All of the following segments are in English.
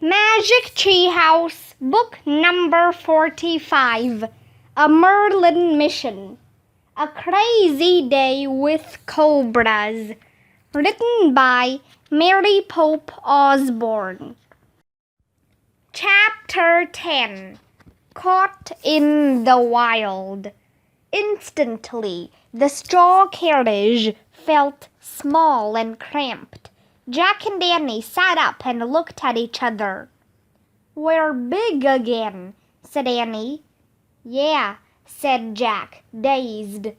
Magic Tree House, Book Number 45, A Merlin Mission. A Crazy Day with Cobras. Written by Mary Pope Osborne. Chapter 10. Caught in the Wild. Instantly, the straw carriage felt small and cramped. Jack and Danny sat up and looked at each other. "We're big again," said Annie. "Yeah," said Jack, dazed.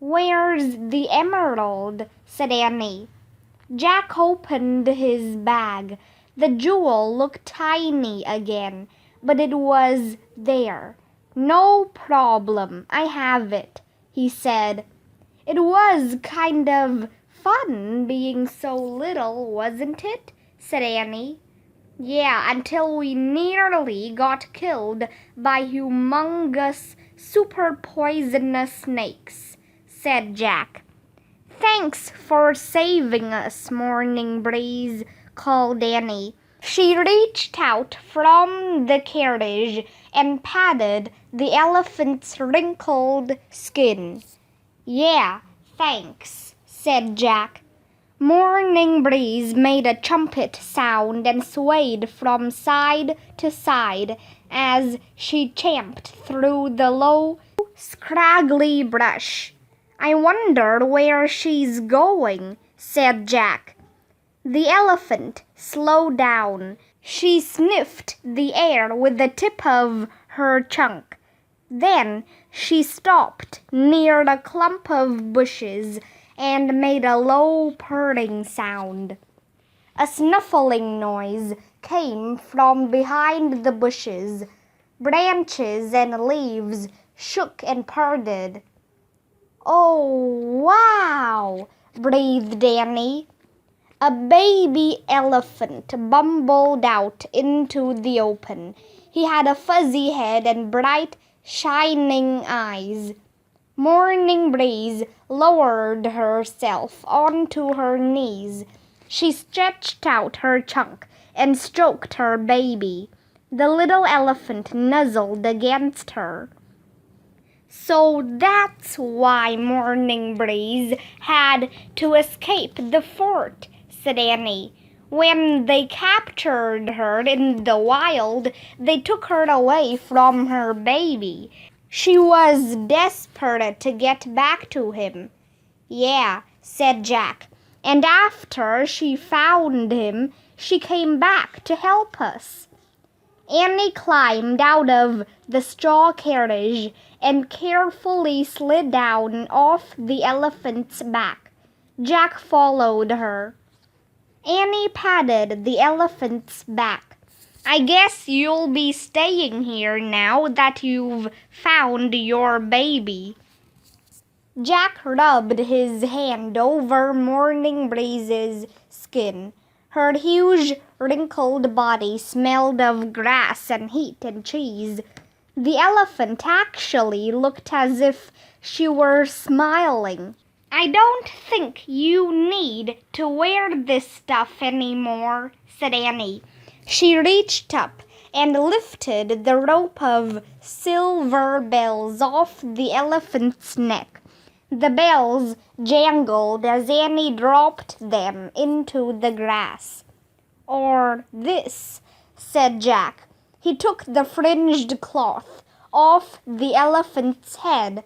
"Where's the emerald?" said Annie. Jack opened his bag. The jewel looked tiny again, but it was there. "No problem, I have it," he said. "It was kind of fun being so little, wasn't it?" said Annie. "Yeah, until we nearly got killed by humongous, super poisonous snakes," said Jack. "Thanks for saving us, Morning Breeze," called Annie. She reached out from the carriage and patted the elephant's wrinkled skin. "Yeah, thanks," said Jack. Morning Breeze made a trumpet sound and swayed from side to side as she champed through the low, scraggly brush. "I wonder where she's going," said Jack. The elephant slowed down. She sniffed the air with the tip of her trunk. Then she stopped near a clump of bushes and made a low purring sound. A snuffling noise came from behind the bushes. Branches and leaves shook and parted. "Oh, wow!" breathed Danny. A baby elephant bumbled out into the open. He had a fuzzy head and bright, shining eyes. Morning Breeze lowered herself onto her knees. She stretched out her trunk and stroked her baby. The little elephant nuzzled against her. "So that's why Morning Breeze had to escape the fort," said Annie. "When they captured her in the wild, they took her away from her baby. She was desperate to get back to him." "Yeah," said Jack. "And after she found him, she came back to help us." Annie climbed out of the straw carriage and carefully slid down off the elephant's back. Jack followed her. Annie patted the elephant's back. "I guess you'll be staying here now that you've found your baby." Jack rubbed his hand over Morning Breeze's skin. Her huge, wrinkled body smelled of grass and heat and cheese. The elephant actually looked as if she were smiling. "I don't think you need to wear this stuff anymore," said Annie. She reached up and lifted the rope of silver bells off the elephant's neck. The bells jangled as Annie dropped them into the grass. "Or this," said Jack. He took the fringed cloth off the elephant's head.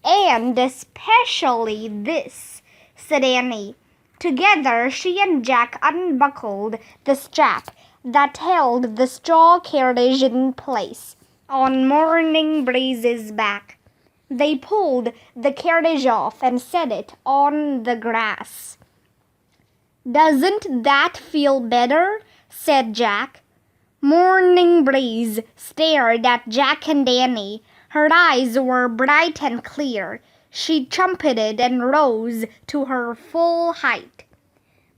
"And especially this," said Annie. Together she and Jack unbuckled the strap that held the straw carriage in place on Morning Breeze's back. They pulled the carriage off and set it on the grass. "Doesn't that feel better?" said Jack. Morning Breeze stared at Jack and Annie. Her eyes were bright and clear. She trumpeted and rose to her full height.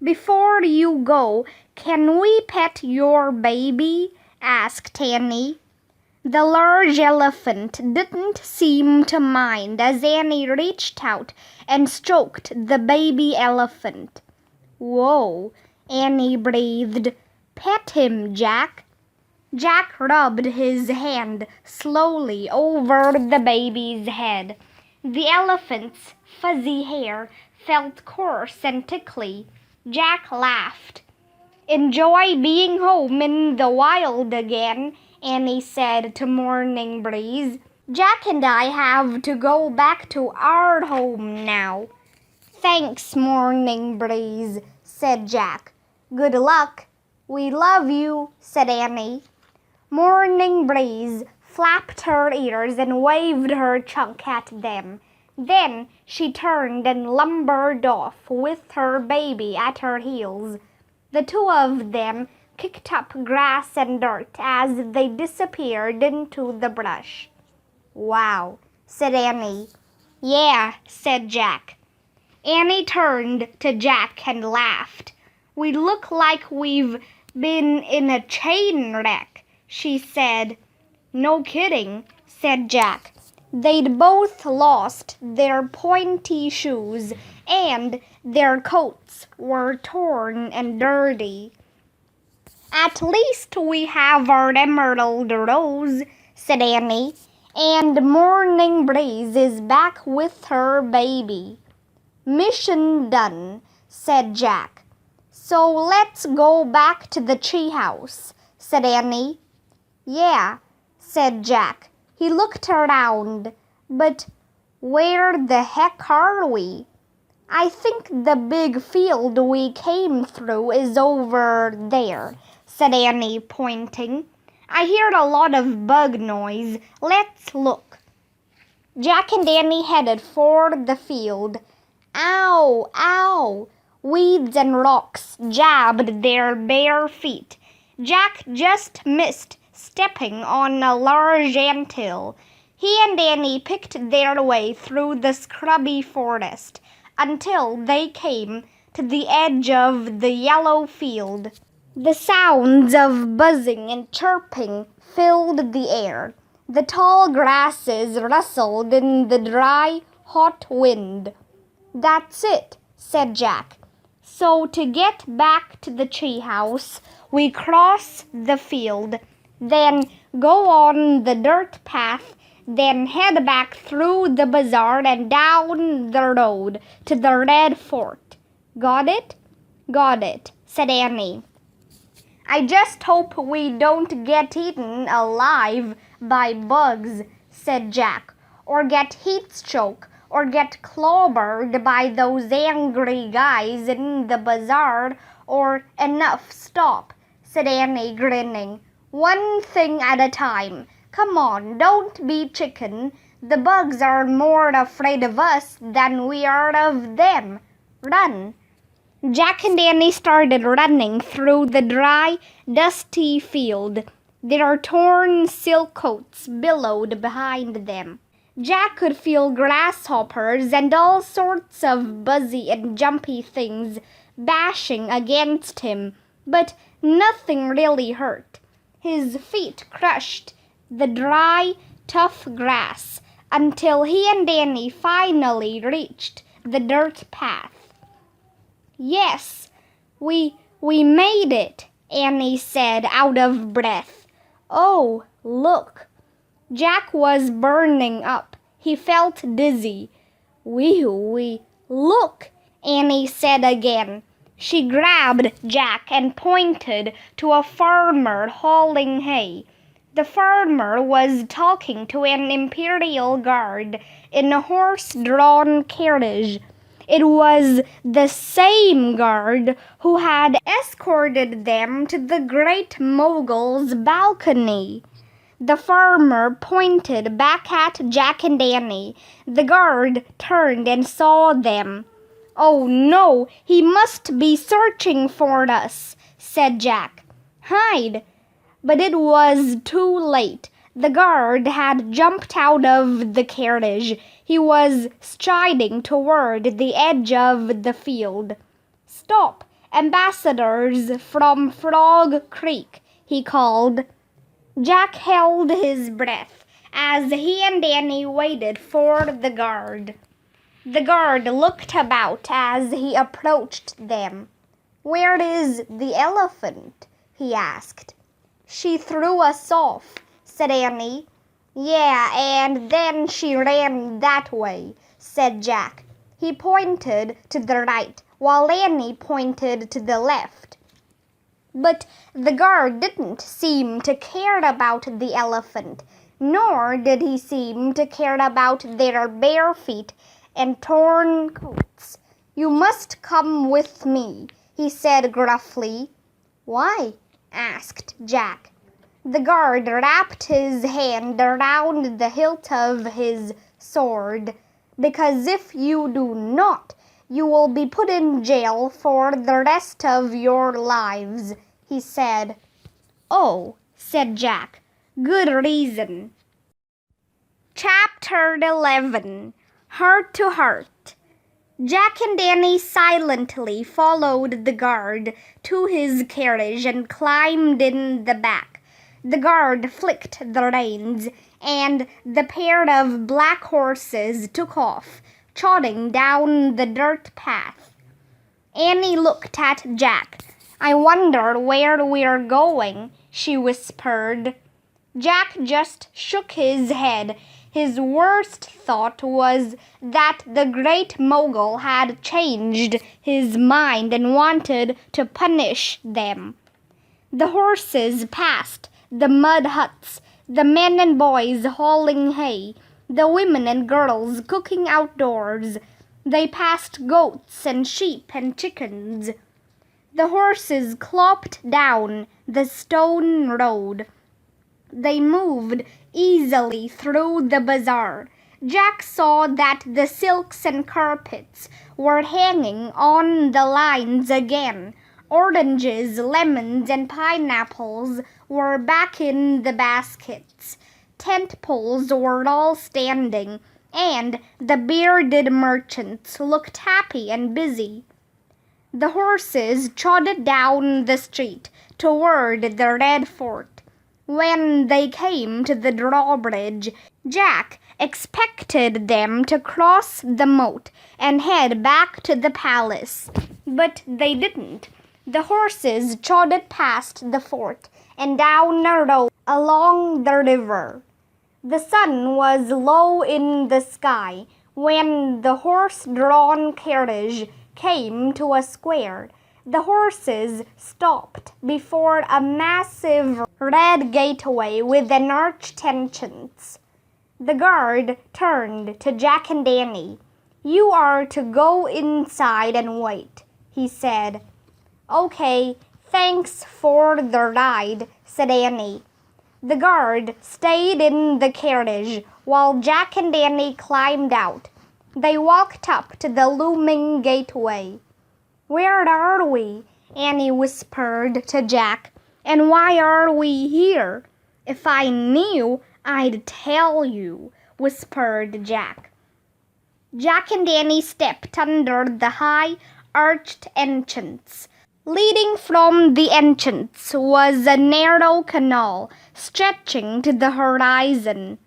"Before you go, can we pet your baby?" asked Annie. The large elephant didn't seem to mind as Annie reached out and stroked the baby elephant. "Whoa," Annie breathed. Pet him, Jack." Jack rubbed his hand slowly over the baby's head. The elephant's fuzzy hair felt coarse and tickly. Jack laughed. "Enjoy being home in the wild again," Annie said to Morning Breeze. "Jack and I have to go back to our home now." "Thanks, Morning Breeze," said Jack. "Good luck." "We love you," said Annie. Morning Breeze flapped her ears and waved her trunk at them. Then she turned and lumbered off with her baby at her heels. The two of them kicked up grass and dirt as they disappeared into the brush. "Wow," said Annie. "Yeah," said Jack. Annie turned to Jack and laughed. "We look like we've been in a train wreck," she said. "No kidding," said Jack. They'd both lost their pointy shoes, and their coats were torn and dirty. "At least we have our Emerald Rose," said Annie, "and Morning Breeze is back with her baby." "Mission done," said Jack. "So let's go back to the treehouse," said Annie. "Yeah," said Jack. He looked around. "But where the heck are we?" "I think the big field we came through is over there," said Annie, pointing. "I hear a lot of bug noise. Let's look." Jack and Annie headed for the field. Ow! Ow! Weeds and rocks jabbed their bare feet. Jack just missed stepping on a large anthill. He and Annie picked their way through the scrubby forest until they came to the edge of the yellow field. The sounds of buzzing and chirping filled the air. The tall grasses rustled in the dry, hot wind. "That's it," said Jack. "So to get back to the treehouse, we cross the field, then go on the dirt path, then head back through the bazaar and down the road to the Red Fort. Got it?" "Got it," said Annie. "I just hope we don't get eaten alive by bugs," said Jack, "or get heat stroke, or get clobbered by those angry guys in the bazaar, or—" "Enough, stop," said Annie, grinning. "One thing at a time. Come on, don't be chicken. The bugs are more afraid of us than we are of them. Run." Jack and Annie started running through the dry, dusty field. Their torn silk coats billowed behind them. Jack could feel grasshoppers and all sorts of buzzy and jumpy things bashing against him, but nothing really hurt. His feet crushed the dry, tough grass until he and Annie finally reached the dirt path. "Yes, we made it," Annie said, out of breath. "Oh, look." Jack was burning up. He felt dizzy. We look," Annie said again. She grabbed Jack and pointed to a farmer hauling hay. The farmer was talking to an imperial guard in a horse-drawn carriage. It was the same guard who had escorted them to the Great Mogul's balcony. The farmer pointed back at Jack and Annie. The guard turned and saw them. "Oh no, he must be searching for us," said Jack. "Hide!" But it was too late. The guard had jumped out of the carriage. He was striding toward the edge of the field. "Stop! Ambassadors from Frog Creek," he called. Jack held his breath as he and Annie waited for the guard. The guard looked about as he approached them. "Where is the elephant?" he asked. She threw us off, said Annie. Yeah, and then she ran that way, said Jack. He pointed to the right, while Annie pointed to the left. But the guard didn't seem to care about the elephant, nor did he seem to care about their bare feet and torn coats. You must come with me, he said gruffly. Why? Asked Jack. The guard wrapped his hand around the hilt of his sword. Because if you do not, you will be put in jail for the rest of your lives, he said. Oh, said Jack. Good reason. Chapter 11. Heart to Heart. Jack and Annie silently followed the guard to his carriage and climbed in the back. The guard flicked the reins, and the pair of black horses took off, trotting down the dirt path. Annie looked at Jack. I wonder where we're going, she whispered. Jack just shook his head. His worst thought was that the Great Mogul had changed his mind and wanted to punish them. The horses passed the mud huts, the men and boys hauling hay, the women and girls cooking outdoors. They passed goats and sheep and chickens. The horses clopped down the stone road. They moved easily through the bazaar. Jack saw that the silks and carpets were hanging on the lines again. Oranges, lemons, and pineapples were back in the baskets. Tent poles were all standing, and the bearded merchants looked happy and busy. The horses trotted down the street toward the Red Fort. When they came to the drawbridge, Jack expected them to cross the moat and head back to the palace. But they didn't. The horses trotted past the fort and down a road along the river. The sun was low in the sky when the horse-drawn carriage came to a square. The horses stopped before a massive red gateway with an arched entrance. The guard turned to Jack and Annie. You are to go inside and wait, he said. Okay, thanks for the ride, said Annie. The guard stayed in the carriage while Jack and Annie climbed out. They walked up to the looming gateway. Where are we? Annie whispered to Jack. And why are we here? If I knew, I'd tell you, whispered Jack. Jack and Annie stepped under the high, arched entrance. Leading from the entrance was a narrow canal stretching to the horizon.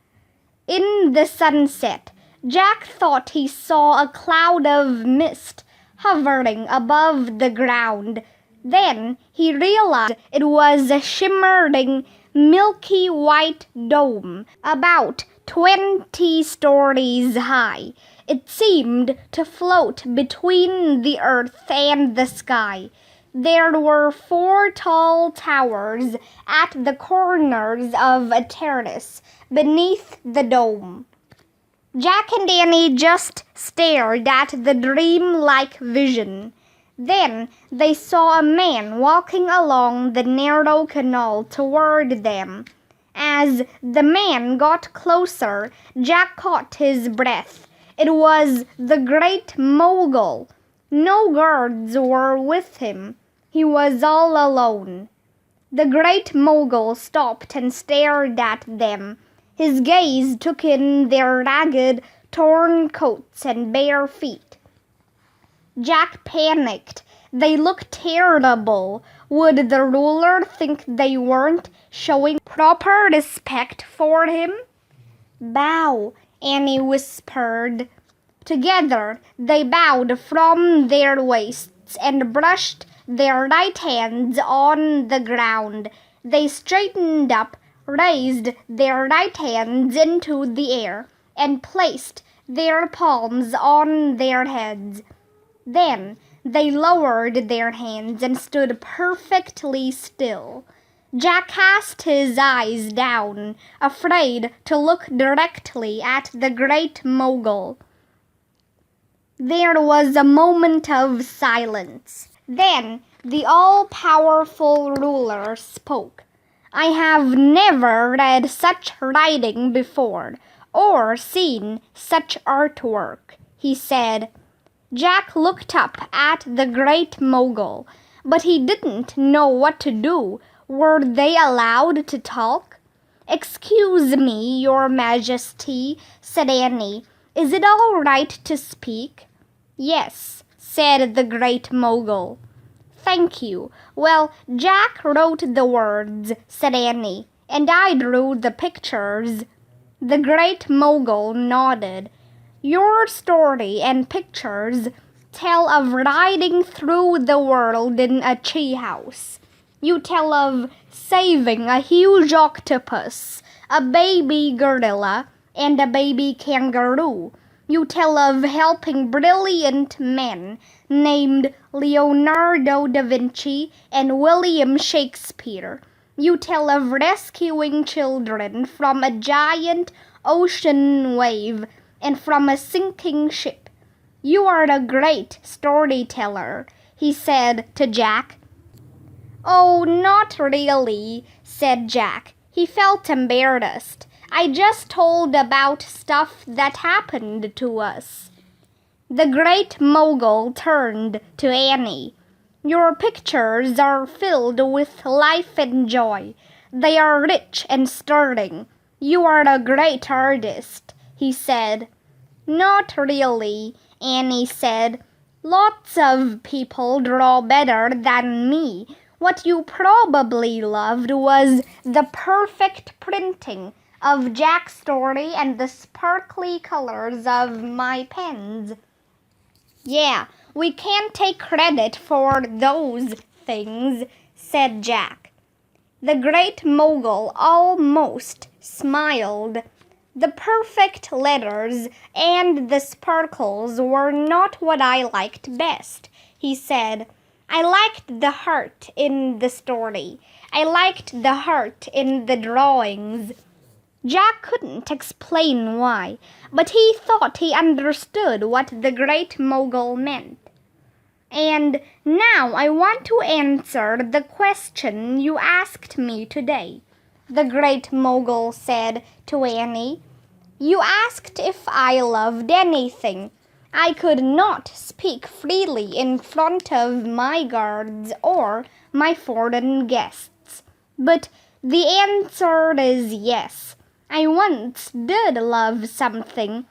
In the sunset, Jack thought he saw a cloud of mist hovering above the ground. Then he realized it was a shimmering, milky white dome about 20 stories high. It seemed to float between the earth and the sky. There were 4 tall towers at the corners of a terrace beneath the dome. Jack and Annie just stared at the dream-like vision. Then they saw a man walking along the narrow canal toward them. As the man got closer, Jack caught his breath. It was the Great Mogul. No guards were with him. He was all alone. The Great Mogul stopped and stared at them. His gaze took in their ragged, torn coats and bare feet. Jack panicked. They looked terrible. Would the ruler think they weren't showing proper respect for him? Bow, Annie whispered. Together they bowed from their waists and brushed their right hands on the ground. They straightened up, raised their right hands into the air, and placed their palms on their heads. Then they lowered their hands and stood perfectly still. Jack cast his eyes down, afraid to look directly at the Great Mogul. There was a moment of silence. Then the all-powerful ruler spoke. "I have never read such writing before, or seen such artwork," he said. Jack looked up at the Great Mogul, but he didn't know what to do. Were they allowed to talk? "Excuse me, Your Majesty," said Annie. "Is it all right to speak?" "Yes," said the Great Mogul. "Thank you. Well, Jack wrote the words," said Annie, "and I drew the pictures." The Great Mogul nodded. "Your story and pictures tell of riding through the world in a treehouse. You tell of saving a huge octopus, a baby gorilla, and a baby kangaroo. You tell of helping brilliant men named Leonardo da Vinci and William Shakespeare. You tell of rescuing children from a giant ocean wave and from a sinking ship. You are a great storyteller," he said to Jack. "Oh, not really," said Jack. He felt embarrassed. "I just told about stuff that happened to us." The Great Mogul turned to Annie. "Your pictures are filled with life and joy. They are rich and stirring. You are a great artist," he said. "Not really," Annie said. "Lots of people draw better than me. What you probably loved was the perfect printing of Jack's story and the sparkly colors of my pens." "Yeah, we can't take credit for those things," said Jack. The Great Mogul almost smiled. "The perfect letters and the sparkles were not what I liked best," he said. "I liked the heart in the story. I liked the heart in the drawings." Jack couldn't explain why, but he thought he understood what the Great Mogul meant. "And now I want to answer the question you asked me today," the Great Mogul said to Annie. "You asked if I loved anything. I could not speak freely in front of my guards or my foreign guests. But the answer is yes. I once did love someone,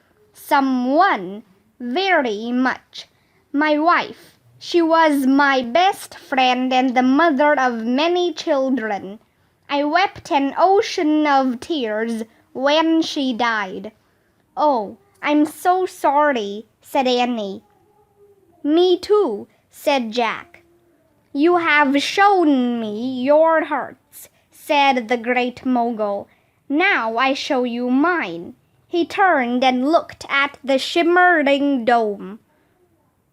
very much. My wife. She was my best friend and the mother of many children. I wept an ocean of tears when she died." "Oh, I'm so sorry," said Annie. "Me too," said Jack. "You have shown me your hearts," said the Great Mogul. "Now I show you mine." He turned and looked at the shimmering dome.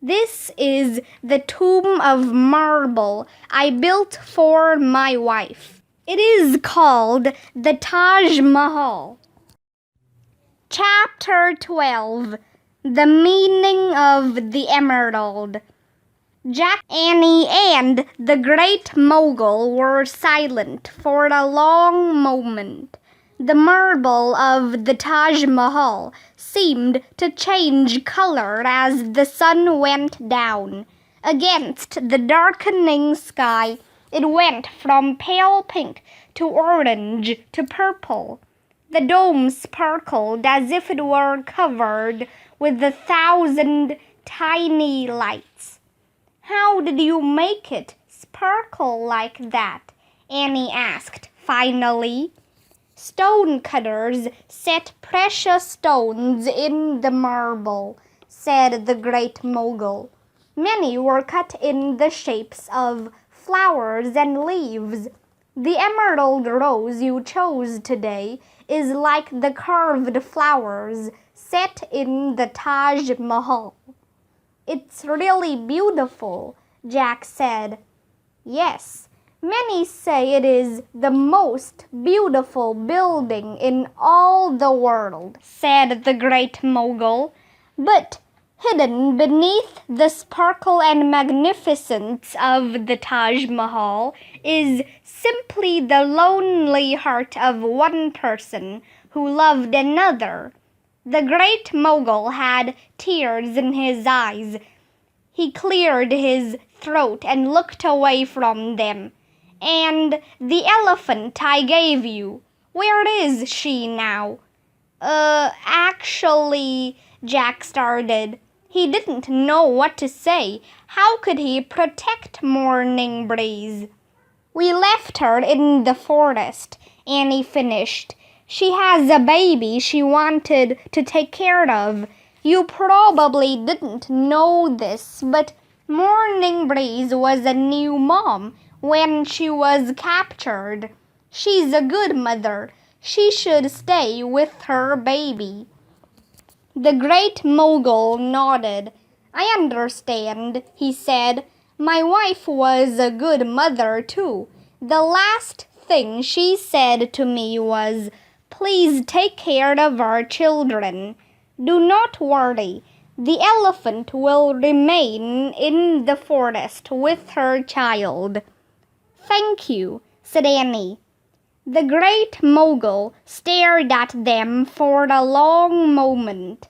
"This is the tomb of marble I built for my wife. It is called the Taj Mahal." Chapter 12. The Meaning of the Emerald. Jack, Annie, and the Great Mogul were silent for a long moment. The marble of the Taj Mahal seemed to change color as the sun went down. Against the darkening sky, it went from pale pink to orange to purple. The dome sparkled as if it were covered with 1,000 tiny lights. "How did you make it sparkle like that?" Annie asked finally. "Stone cutters set precious stones in the marble," said the Great Mogul. Many were cut in the shapes of flowers and leaves. The emerald rose you chose today is like the carved flowers set in the Taj Mahal. It's really beautiful, Jack said. Yes, many say it is the most beautiful building in all the world, said the Great Mogul. But hidden beneath the sparkle and magnificence of the Taj Mahal is simply the lonely heart of one person who loved another. The Great Mogul had tears in his eyes. He cleared his throat and looked away from them. And the elephant I gave you, where is she now? Actually, Jack started. He didn't know what to say. How could he protect Morning Breeze? We left her in the forest, Annie finished. She has a baby she wanted to take care of. You probably didn't know this, but Morning Breeze was a new mom when she was captured. She's a good mother. She should stay with her baby. The Great Mogul nodded. I understand, he said. My wife was a good mother, too. The last thing she said to me was, please take care of our children. Do not worry. The elephant will remain in the forest with her child. Thank you, said Annie. The Great Mogul stared at them for a long moment.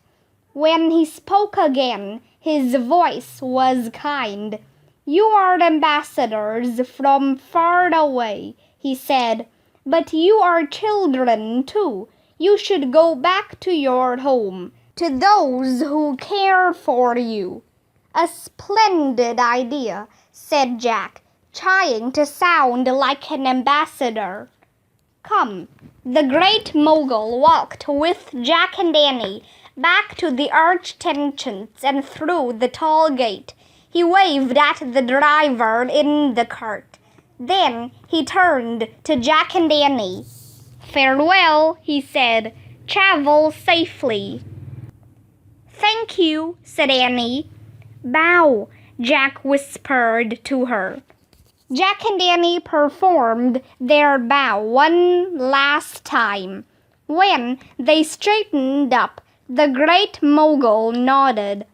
When he spoke again, his voice was kind. You are ambassadors from far away, he said, but you are children too. You should go back to your home, to those who care for you. A splendid idea, said Jack, trying to sound like an ambassador. Come. The Great Mogul walked with Jack and Annie back to the arched entrance and through the tall gate. He waved at the driver in the cart. Then he turned to Jack and Annie. Farewell, he said. Travel safely. Thank you, said Annie. Bow, Jack whispered to her. Jack and Annie performed their bow one last time. When they straightened up, the Great Mogul nodded.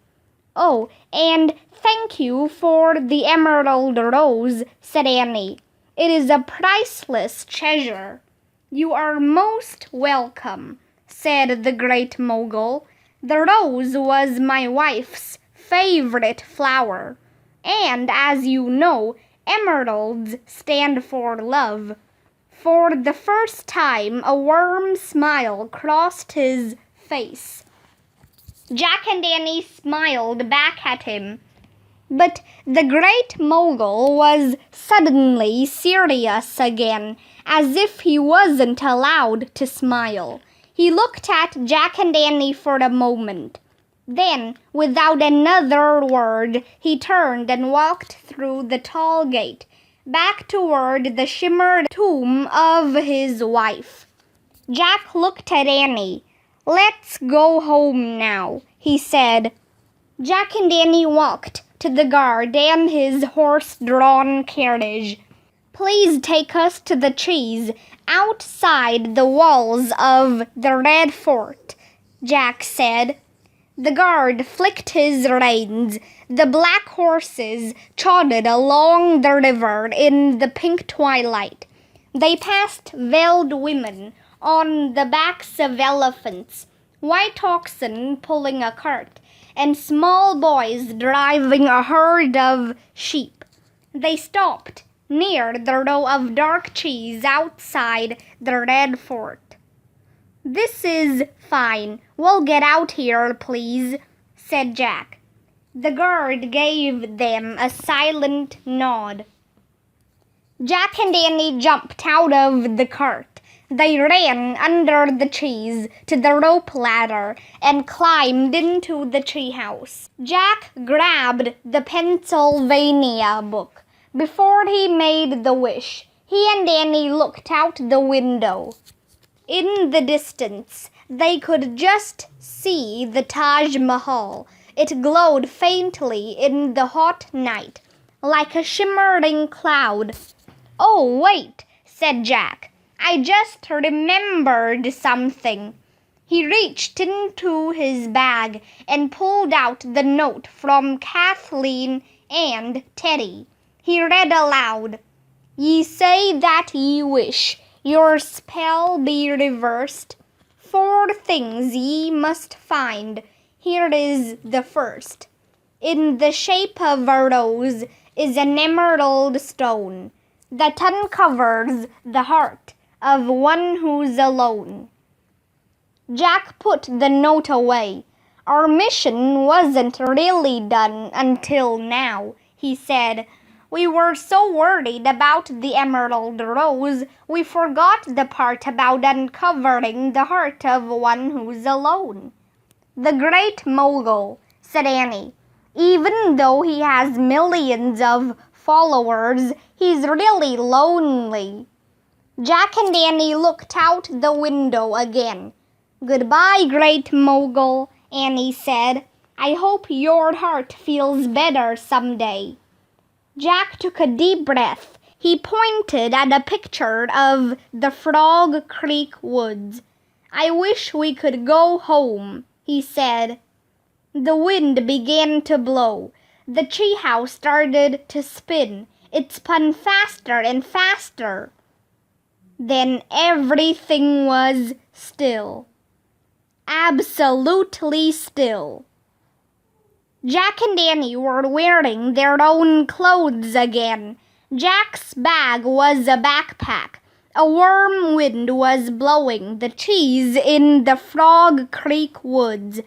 Oh, and thank you for the emerald rose, said Annie. It is a priceless treasure. You are most welcome, said the Great Mogul. The rose was my wife's favorite flower. And as you know, emeralds stand for love. For the first time, a warm smile crossed his face. Jack and Annie smiled back at him. But the Great Mogul was suddenly serious again, as if he wasn't allowed to smile. He looked at Jack and Annie for a moment. Then, without another word, he turned and walked through the tall gate, back toward the shimmered tomb of his wife. Jack looked at Annie. Let's go home now, he said. Jack and Annie walked to the guard and his horse-drawn carriage. Please take us to the trees outside the walls of the Red Fort, Jack said. The guard flicked his reins. The black horses trotted along the river in the pink twilight. They passed veiled women on the backs of elephants, white oxen pulling a cart, and small boys driving a herd of sheep. They stopped near the row of dark trees outside the Red Fort. This is fine. We'll get out here, please, said Jack. The guard gave them a silent nod. Jack and Annie jumped out of the cart. They ran under the trees to the rope ladder and climbed into the treehouse. Jack grabbed the Pennsylvania book. Before he made the wish, he and Annie looked out the window. In the distance, they could just see the Taj Mahal. It glowed faintly in the hot night, like a shimmering cloud. "Oh, wait," said Jack. "I just remembered something." He reached into his bag and pulled out the note from Kathleen and Teddy. He read aloud, "Ye say that ye wish your spell be reversed. 4 things ye must find. Here is the first. In the shape of a rose is an emerald stone that uncovers the heart of one who's alone." Jack put the note away. "Our mission wasn't really done until now," he said. "We were so worried about the emerald rose, we forgot the part about uncovering the heart of one who's alone." "The Great Mogul," said Annie. "Even though he has millions of followers, he's really lonely." Jack and Annie looked out the window again. "Goodbye, Great Mogul," Annie said. "I hope your heart feels better someday." Jack took a deep breath. He pointed at a picture of the Frog Creek woods. "I wish we could go home," he said. The wind began to blow. The treehouse started to spin. It spun faster and faster. Then everything was still. Absolutely still. Jack and Annie were wearing their own clothes again. Jack's bag was a backpack. A warm wind was blowing the trees in the Frog Creek woods.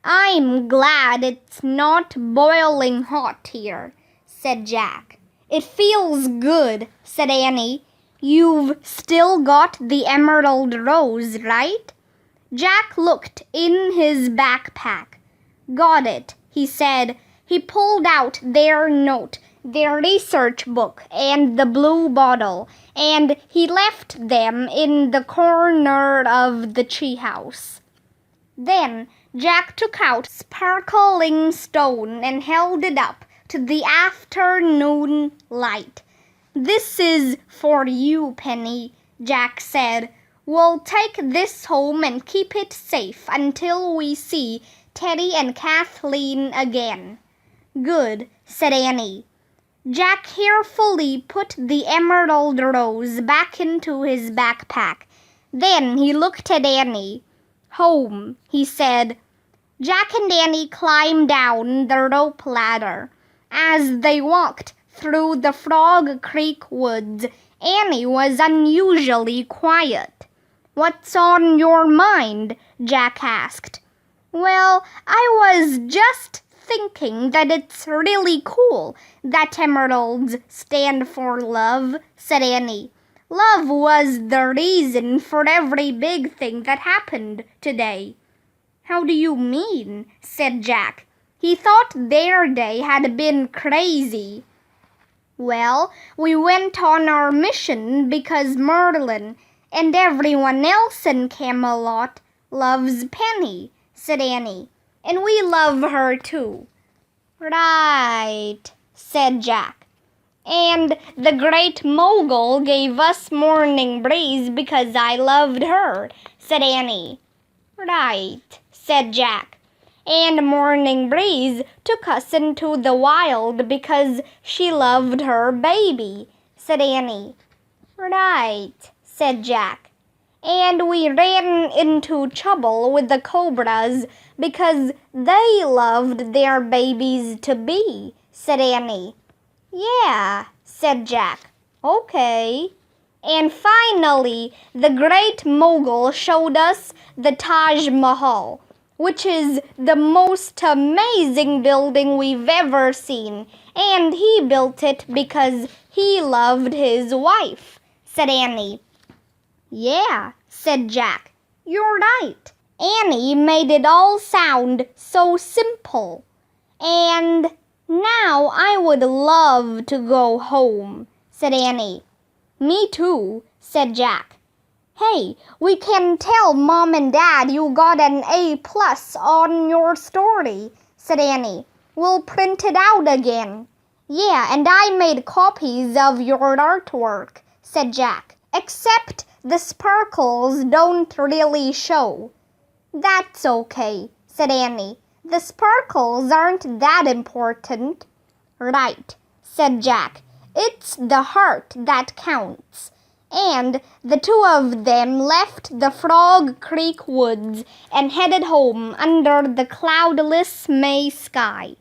"I'm glad it's not boiling hot here," said Jack. "It feels good," said Annie. "You've still got the emerald rose, right?" Jack looked in his backpack. "Got it," he said. He pulled out their note, their research book, and the blue bottle, and he left them in the corner of the treehouse. Then Jack took out sparkling stone and held it up to the afternoon light. "This is for you, Penny," Jack said. "We'll take this home and keep it safe until we see Teddy and Kathleen again." "Good," said Annie. Jack carefully put the emerald rose back into his backpack. Then he looked at Annie. "Home," he said. Jack and Annie climbed down the rope ladder. As they walked through the Frog Creek woods, Annie was unusually quiet. "What's on your mind?" Jack asked. "Well, I was just thinking that it's really cool that emeralds stand for love," said Annie. "Love was the reason for every big thing that happened today." "How do you mean?" said Jack. He thought their day had been crazy. "Well, we went on our mission because Merlin and everyone else in Camelot loves Penny," said Annie. "And we love her too." "Right," said Jack. "And the Great Mogul gave us Morning Breeze because I loved her," said Annie. "Right," said Jack. "And Morning Breeze took us into the wild because she loved her baby," said Annie. "Right," said Jack. "And we ran into trouble with the Cobras because they loved their babies to be," said Annie. "Yeah," said Jack. "Okay." And finally, the Great Mogul showed us the Taj Mahal, which is the most amazing building we've ever seen, and he built it because he loved his wife," said Annie. Yeah, said Jack. You're right. Annie made it all sound so simple. And now I would love to go home, said Annie. Me too, said Jack. Hey, we can tell Mom and Dad you got an A+ on your story, said Annie. We'll print it out again. Yeah, and I made copies of your artwork, said Jack. Except the sparkles don't really show. That's okay, said Annie. The sparkles aren't that important. Right, said Jack. It's the heart that counts. And the two of them left the Frog Creek woods and headed home under the cloudless May sky.